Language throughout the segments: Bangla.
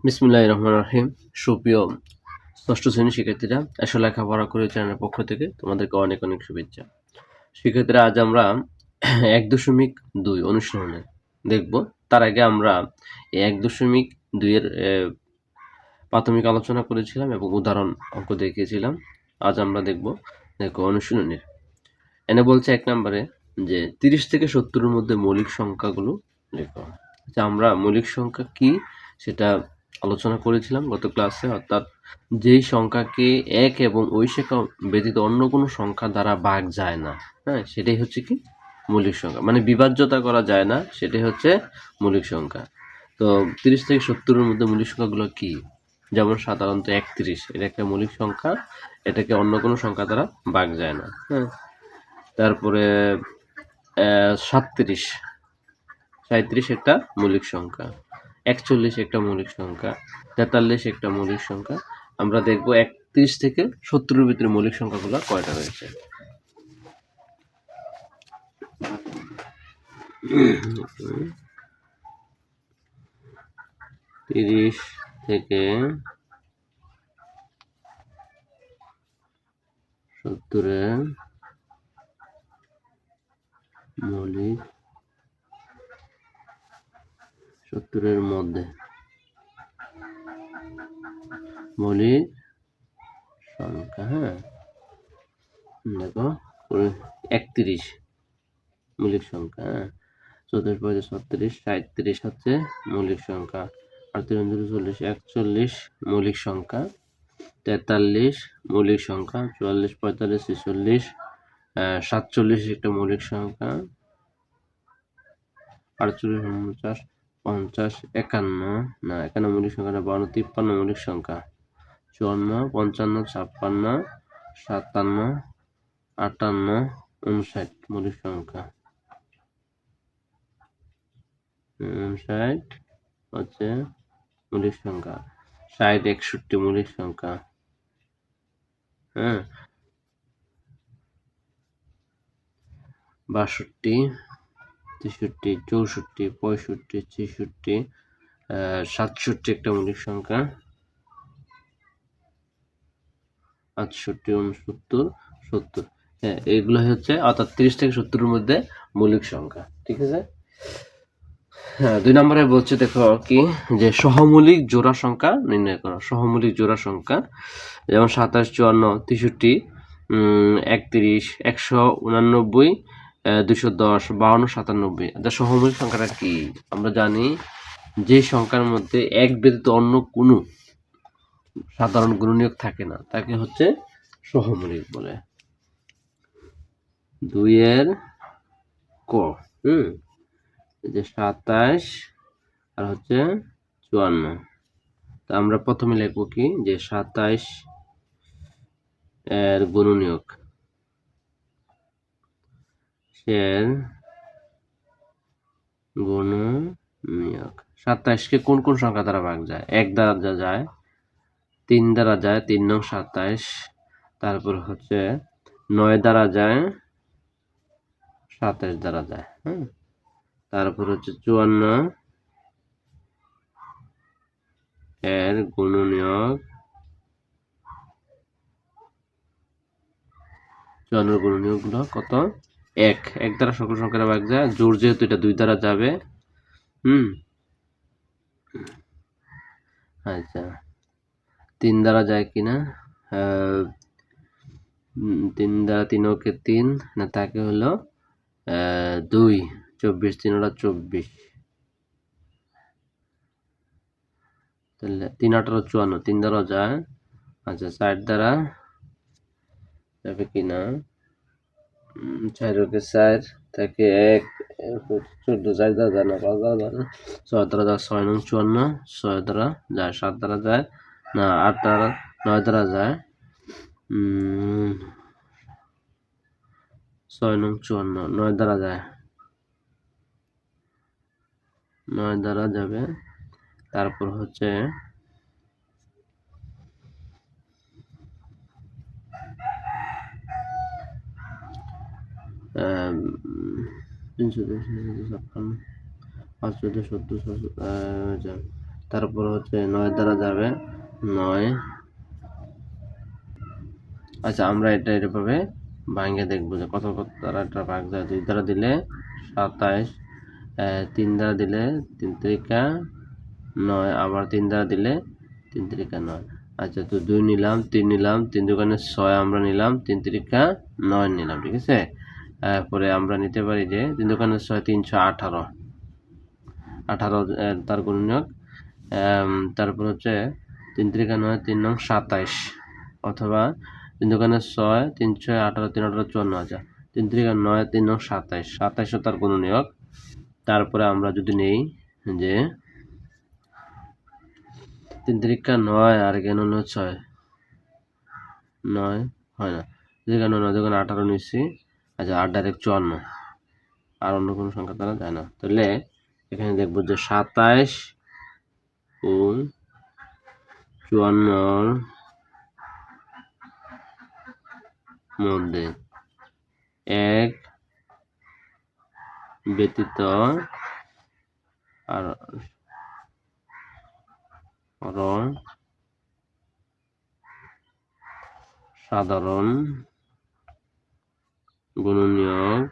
বিসমিল্লাহির রহমানির রহিম। সুপ্রিয় ষষ্ঠ শ্রেণীর শিক্ষার্থীরা, আসলে লেখাপড়া করে চ্যানেলের পক্ষ থেকে তোমাদেরকে অনেক অনেক শুভেচ্ছা। শিক্ষার্থীরা, আজ আমরা 1.2 অনুশীলনে দেখব। তার আগে আমরা 1.2 এর প্রাথমিক আলোচনা করেছিলাম এবং উদাহরণ অঙ্ক দেখিয়েছিলাম। আজ আমরা দেখব অনুশীলনের। এনে বলছে 1 নম্বরে যে 30 থেকে 70 এর মধ্যে মৌলিক সংখ্যাগুলো লেখো। আচ্ছা, আমরা মৌলিক সংখ্যা কি সেটা আলোচনা করেছিলাম গত ক্লাসে, অর্থাৎ যেই সংখ্যাকে এক এবং ওই সংখ্যা ব্যতীত অন্য কোনো সংখ্যা দ্বারা ভাগ যায় না, হ্যাঁ, সেটাই হচ্ছে কি মৌলিক সংখ্যা, মানে বিভাজ্যতা করা যায় না, সেটাই হচ্ছে মৌলিক সংখ্যা। তো 30 থেকে 70 এর মধ্যে মৌলিক সংখ্যাগুলো কি? যেমন সাধারণত 31, এটা একটা মৌলিক সংখ্যা, এটাকে অন্য কোনো সংখ্যা দ্বারা ভাগ যায় না, হ্যাঁ। তারপরে 37 একটা মৌলিক সংখ্যা, 41 একটা মৌলিক সংখ্যা, 43 একটা মৌলিক সংখ্যা। আমরা দেখব 31 থেকে 70 এর ভিতরে মৌলিক সংখ্যাগুলো কয়টা রয়েছে। 30 থেকে 70 এর মৌলিক 70 এর মধ্যে মৌলিক সংখ্যা, হ্যাঁ, দেখো 31 মৌলিক সংখ্যা, হ্যাঁ, 34, 35, 36, 37 হচ্ছে মৌলিক সংখ্যা, 38, 39, 40, 41 মৌলিক সংখ্যা, 43 মৌলিক সংখ্যা, 44, 45, 46, 47 একটা মৌলিক সংখ্যা, 48, 49, 50, 51, না 51 মৌলিক সংখ্যা না, 52, 53 মৌলিক সংখ্যা, 54, 55, 56, 57, 58, 59 মৌলিক সংখ্যা, 59 হচ্ছে মৌলিক সংখ্যা, 60, 61 মৌলিক সংখ্যা, হ্যাঁ, 62, 63, 64, 65, 66, 67 একটা মৌলিক সংখ্যা, 68, 69, 70, হ্যাঁ, এগুলো হচ্ছে অর্থাৎ 30 থেকে 70 এর মধ্যে মৌলিক সংখ্যা। ঠিক আছে। হ্যাঁ, 2 নম্বরে বলছে, দেখো কি, যে সহমৌলিক জোড়া সংখ্যা নির্ণয় করো। সহমৌলিক জোড়া সংখ্যা যেমন 27, 54, 63, 31, 189, 210, 52, 97। আচ্ছা, সহমৌলিক সংখ্যাটা কি? আমরা জানি যে সংখ্যার মধ্যে এক ব্যতীত অন্য কোনো সাধারণ গুণনীয়ক থাকে না, তাকে হচ্ছে সহমৌলিক বলে। 2 এর ক, যে 27 আর হচ্ছে 54। তা আমরা প্রথমে লিখবো কি, যে 27 এর গুণনীয়ক, এর গুণনীয়ক। 27কে কোন কোন সংখ্যা দ্বারা ভাগ যায়? 1 দ্বারা যায়, 3 দ্বারা যায়, 3 নং 27, তারপর হচ্ছে 9 দ্বারা যায়, 27 দ্বারা যায়, হ্যাঁ, তারপর হচ্ছে 54 এর গুণনীয়ক, 54 গুণনীয়ক গুলো কত? 1 দ্বারা সকল সংখ্যার ভাগ যায়, জোড় যেহেতু এটা 2 দ্বারা যাবে, আচ্ছা, 3 দ্বারা যায় কিনা, 3 দ্বারা 3 ওকে 3 না, তাকে হলো 2, 24, 3 ওটা 24, তাহলে 3 18, 54, 3 দ্বারা যায়। আচ্ছা, 4 দ্বারা যাবে কিনা, 4 ওকে 4, তাকে 1, 14, 4 দ্বারা যায় না, 5 দ্বারা যায় না, 6 দ্বারা যায়, 6 নং 54, 6 দ্বারা যায়, 7 দ্বারা যায় না, 8 দ্বারা, 9 দ্বারা যায়, 6 নং 54, 9 দ্বারা যায়, 9 দ্বারা যাবে। তারপর হচ্ছে 356, 5, 14, 17, তারপর হচ্ছে 9 দ্বারা যাবে 9। আচ্ছা আমরা এটা এভাবে ভাঙে দেখবো যে কত কত দ্বারা এটা ভাগ যায়। 2 দ্বারা দিলে 27, 3 দ্বারা দিলে 3 তিরিকা 9, আবার 3 দ্বারা দিলে 3 তিরিকা 9। আচ্ছা তো 2 নিলাম, 3 নিলাম, 3 দোকানে 6 আমরা নিলাম, 3 তিরিকা 9 নিলাম, ঠিক আছে। পরে আমরা নিতে পারি যে 3 দোকানে 6 318, 18 তার গুণনীয়ক। তারপর হচ্ছে 3 তিরিকা 9, 3 নং 27, অথবা 3 দোকানে 6 3 6 18, 3 18 54। আচ্ছা 3 তিরিকা 9, 3 নং 27, 27ও তার গুণনীয়ক। তারপরে আমরা যদি নেই যে 3 তিরিকা 9 আর এখানে হলো 6, 9 হয় না, যেখানে 9 দোকানে 18 নিচ্ছি। আচ্ছা 8 ডাইরেক্ট 54, আর অন্য কোনো সংখ্যা দ্বারা যায় না। তাহলে এখানে দেখবো যে 27 ও 54 মধ্যে এক ব্যতীত আর সাধারণ গুণনীয়ক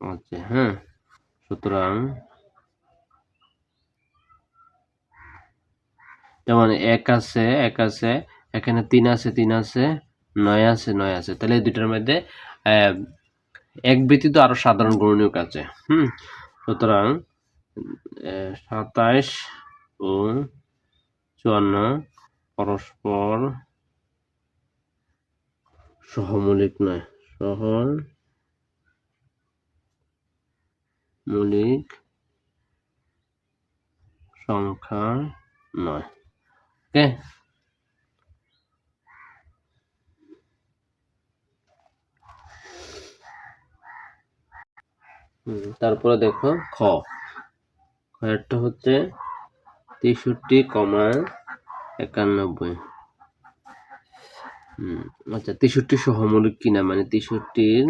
আছে। হ্যাঁ, সুতরাং যেমন 1 আছে, 1 আছে, এখানে 3 আছে, 3 আছে, 9 আছে, 9 আছে। তাহলে এই দুইটার মধ্যে এক ব্যতীত আরো সাধারণ গুণনীয়ক আছে। সুতরাং 27 ও 54 পরস্পর সহমূলিক নয়, সহমূলিক সংখ্যা নয়। ওকে, তারপরে দেখো খয়েরটা হচ্ছে 63,91। আচ্ছা 63 সহমূলিক কিনা, মানে 63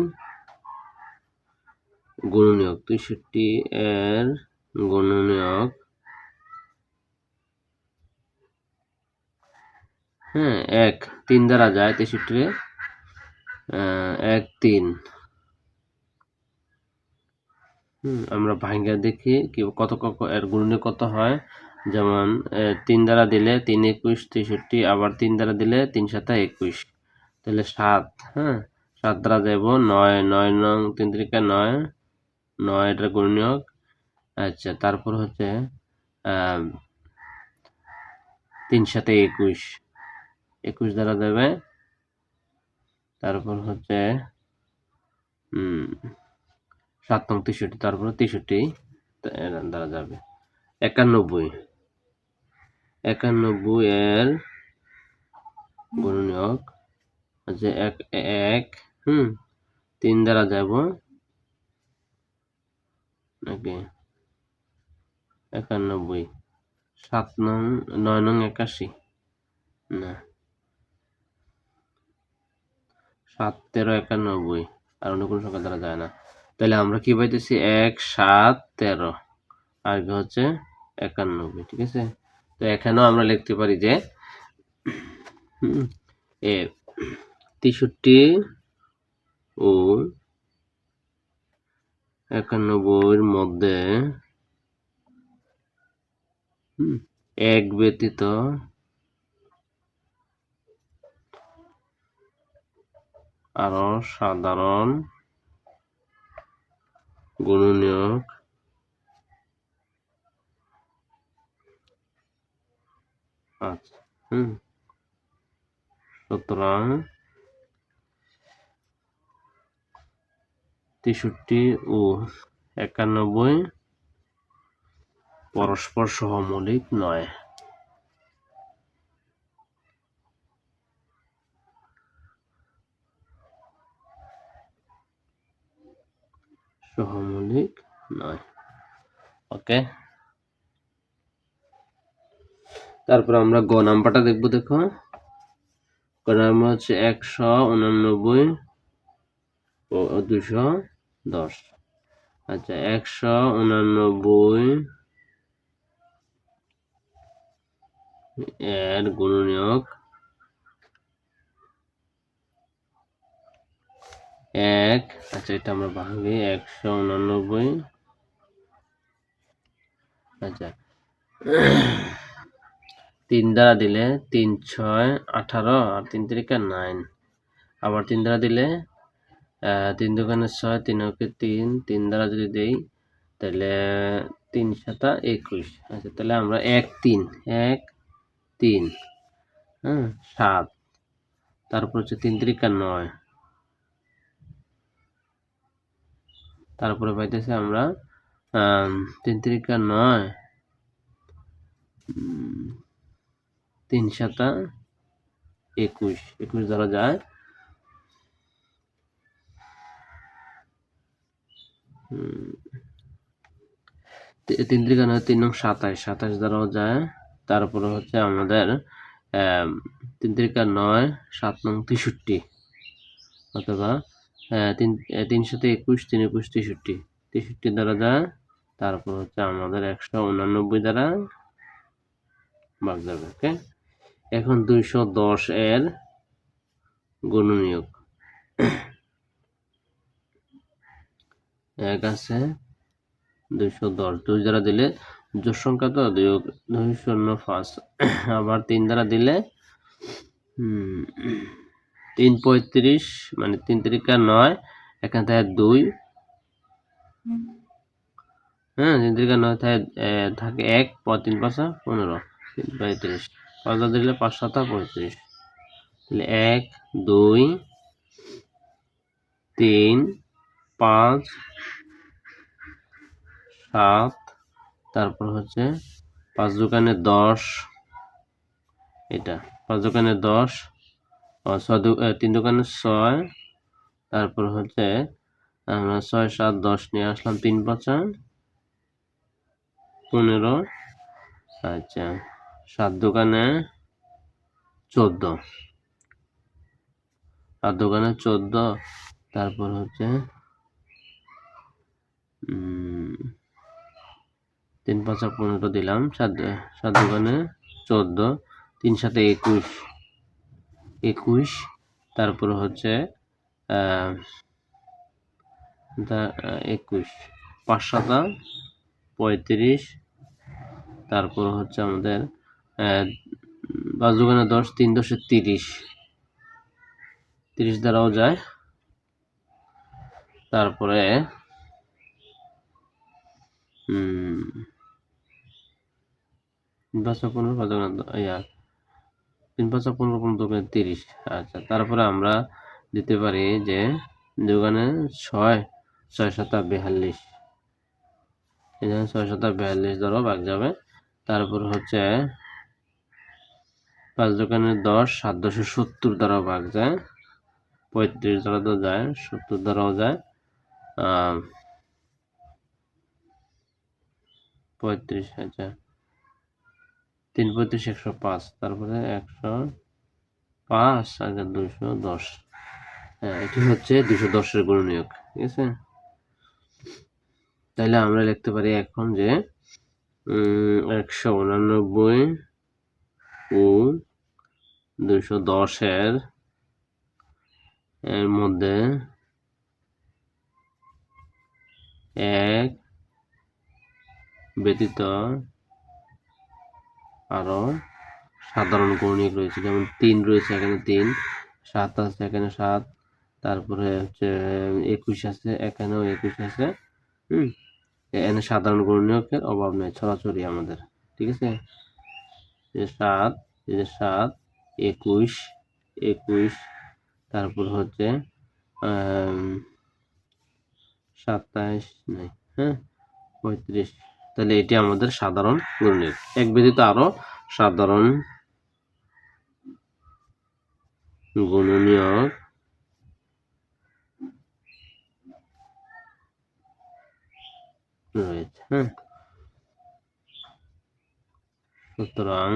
গুণনীয়ক, 63 এর গুণনীয়ক। হ্যাঁ, 1 3 দ্বারা যায় 63, 1 3। আমরা ভাঙ্গা দেখি কি কত এর গুণনীয়ক কত হয়। যেমন 3 দ্বারা দিলে 3 21 63, আবার 3 দ্বারা দিলে 3 7 21, তাহলে 7। হ্যাঁ, 7 দ্বারা যাব 9, 9 নং 3 তিরিকা 9, 9 এটার গুণনীয়ক। আচ্ছা তারপর হচ্ছে 3 7 21, 21 দ্বারা যাবে। তারপর হচ্ছে 7 নং 63, তারপর 63 দ্বারা যাবে 91। 91 এর গুণনীয়ক যে 1 3 দ্বারা যাব নাকি 91, 7 নং 9 নং 81 না, 7 13 91, আর অন্য কোনো সংখ্যা দ্বারা যায় না। তাহলে আমরা কি পাইতেছি 1 7 13 আর হচ্ছে 91, ঠিক আছে। তো এখানেও আমরা লিখতে পারি যে 63 ও 91 মধ্যে এক ব্যতীত আরো সাধারণ গুণনীয়ক আছে। সুতরাং 63 ও 91 পরস্পর সহমূলিক নয়। সহমূলিক নয়। ওকে, তারপর আমরা গ নাম্বারটা দেখবো। দেখো গ নাম্বার হচ্ছে 189 ও 210। আচ্ছা 189 এর গুণনীয়ক 1। আচ্ছা, এটা আমরা ভাঙি 189। আচ্ছা, 3 দ্বারা দিলে 3 6 18 আর 3 3 9। আবার 3 দ্বারা দিলে 3 দুগুণে 6, 3 একে 3, 3 দ্বারা যদি দেই তাহলে 3 7 21। আচ্ছা, তাহলে আমরা 1 3 1 3 হ্যাঁ 7, তারপর হচ্ছে 3 3 9, তারপরে পাইতেছি আমরা 3 3 9, 3 7 21। 21 ধরা যায় 3 3 9 3 নং 27, 27 ধরাও যায়। তারপরে হচ্ছে আমাদের 3 3 9 7 নং 63, অথবা 3 7 21, 3 21 63, 63 দ্বারা যায়। তারপর হচ্ছে আমাদের 189 দ্বারা ভাগ যাবে। ওকে, এখন 210 এর গুণনীয়ক 1 আছে, 210 2 দ্বারা দিলে জোড় সংখ্যা তো 205। আবার 3 দ্বারা দিলে 3 35, মানে 3 3 9, এখান থেকে 2, হ্যাঁ 3 3 9 থাকে 1, 3 5 15, 3 35, 5 দ্বারা দিলে 5 7 35। তাহলে 1 2 3 5 7, তারপর হচ্ছে 5 দোকানে 10, এটা 5 দোকানে 10, 3 দোকানে 6, তারপর হচ্ছে আমরা 6 7 10 নিয়ে আসলাম, 3 5 15। আচ্ছা, 7 দোকানে 14, 7 দোকানে 14, তারপর হচ্ছে 3 5 15 দিলাম, 7 দোকানে 14, 3 7 21, 21, তারপর হচ্ছে 21, 5 7 35, তারপর হচ্ছে আমাদের 5 দোকানে 10, 3 10 30, 30 দ্বারাও যায়। তারপরে 3 5 15, 5 3 5 15 15 30। আচ্ছা, তারপরে আমরা দিতে পারি যে দোকানে 6 6 7 42, এখানে 6 7 42 দ্বারাও ভাগ যাবে। তারপর হচ্ছে 5 দোকানে 10, 7 10 70 দ্বারাও ভাগ যায়, 35 দ্বারা তো যায়, 70 দ্বারাও যায়, 35। আচ্ছা, 3 35 105, তারপরে 105, আচ্ছা 210। হ্যাঁ, এটি হচ্ছে 210 এর গুণনীয়ক। ঠিক আছে, তাহলে আমরা লিখতে পারি এখন যে 189 ও 210 এর মধ্যে 1 ব্যতীত আরো সাধারণ গুণনীয়ক রয়েছে, যেমন 3 রয়েছে, এখানে 3, 7 আছে, এখানে 7, তারপরে হচ্ছে 21 আছে, এখানেও 21 আছে। এখানে সাধারণ গুণনীয়কের অভাব নেই, ছড়াছড়ি আমাদের। ঠিক আছে, 7, 21 21, তারপর হচ্ছে 27 নেই, হ্যাঁ 35। তাহলে এটি আমাদের সাধারণ গুণনীয়ক। এক ব্যতীত আরো সাধারণ গুণনীয়ক রয়েছে। হ্যাঁ, সুতরাং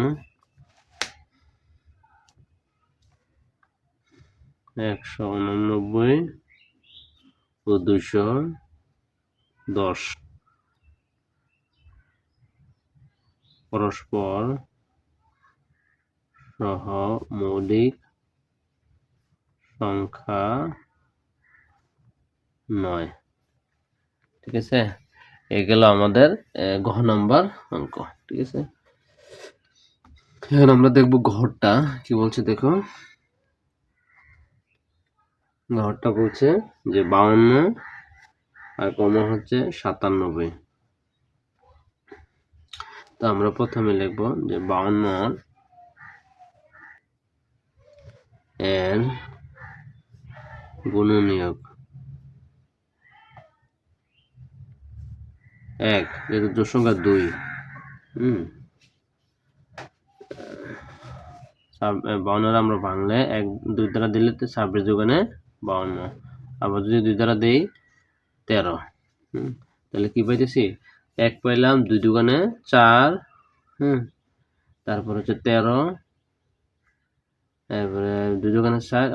189 ও 210 পরস্পর সহমৌলিক সংখ্যা নয়। ঠিক আছে, এগুলো আমাদের ঘ নাম্বার অঙ্ক। ঠিক আছে, এখন আমরা দেখব ঘরটা কি বলছে। দেখো, ঘরটা বলছে যে 52 আর কমা হচ্ছে 97। তো আমরা প্রথমে লিখব যে 52 এর গুণনীয়ক 1, যেহেতু জোড় সংখ্যা 2। 52 আমরা ভাঙলে 1 2 দ্বারা দিলে 26 দুগুণে 52, আবার যদি 2 দ্বারা দেই 13। তাহলে কি পাইতেছি, 1 পাইলাম, 2 দুগুণে 4, তারপর হচ্ছে 13, তারপরে 2 দুগুণে 4,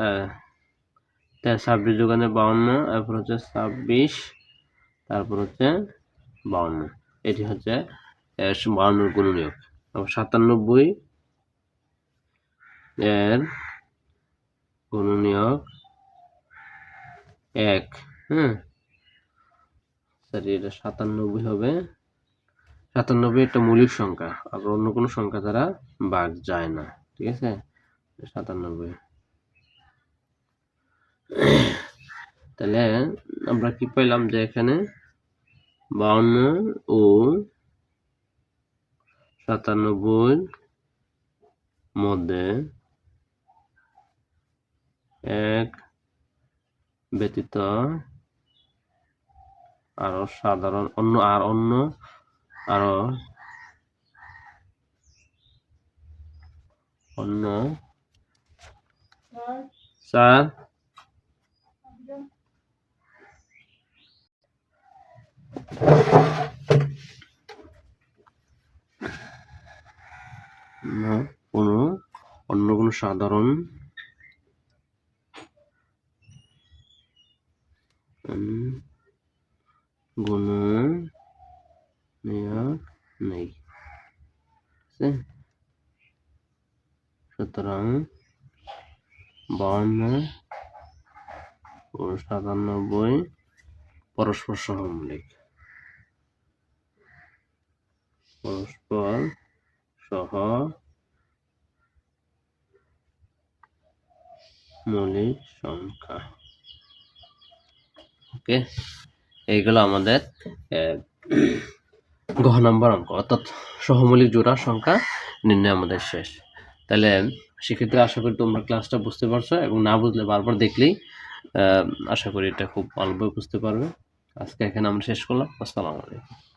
26 দুগুণে 52, তারপর হচ্ছে 26, তারপর হচ্ছে 52। এটি হচ্ছে 52 গুণনীয়ক। আবার 97 এর গুণনীয়ক 1। সরি, এটা 97 হবে। 97 একটা মৌলিক সংখ্যা, আবার অন্য কোনো সংখ্যা দ্বারা ভাগ যায় না। ঠিক আছে, 97। তাহলে আমরা কি পাইলাম যে এখানে 52 ও 97 মধ্যে 1 ব্যতীত আরো সাধারণ অন্য চার অন্য কোনো সাধারণ গুণনীয়ক নেই। সুতরাং 52 ও 97 পরস্পর সহমৌলিক। পরস্পর সহমৌলিক সংখ্যা। ওকে, এইগুলো আমাদের ঘ নাম্বার অঙ্ক, অর্থাৎ সহমৌলিক জোড়া সংখ্যা নির্ণয় আমাদের শেষ। তাহলে সেক্ষেত্রে আশা করি তোমরা ক্লাসটা বুঝতে পারছো, এবং না বুঝলে বারবার দেখলেই আশা করি এটা খুব ভালোভাবে বুঝতে পারবে। আজকে এখানে আমরা শেষ করলাম। আসসালামু আলাইকুম।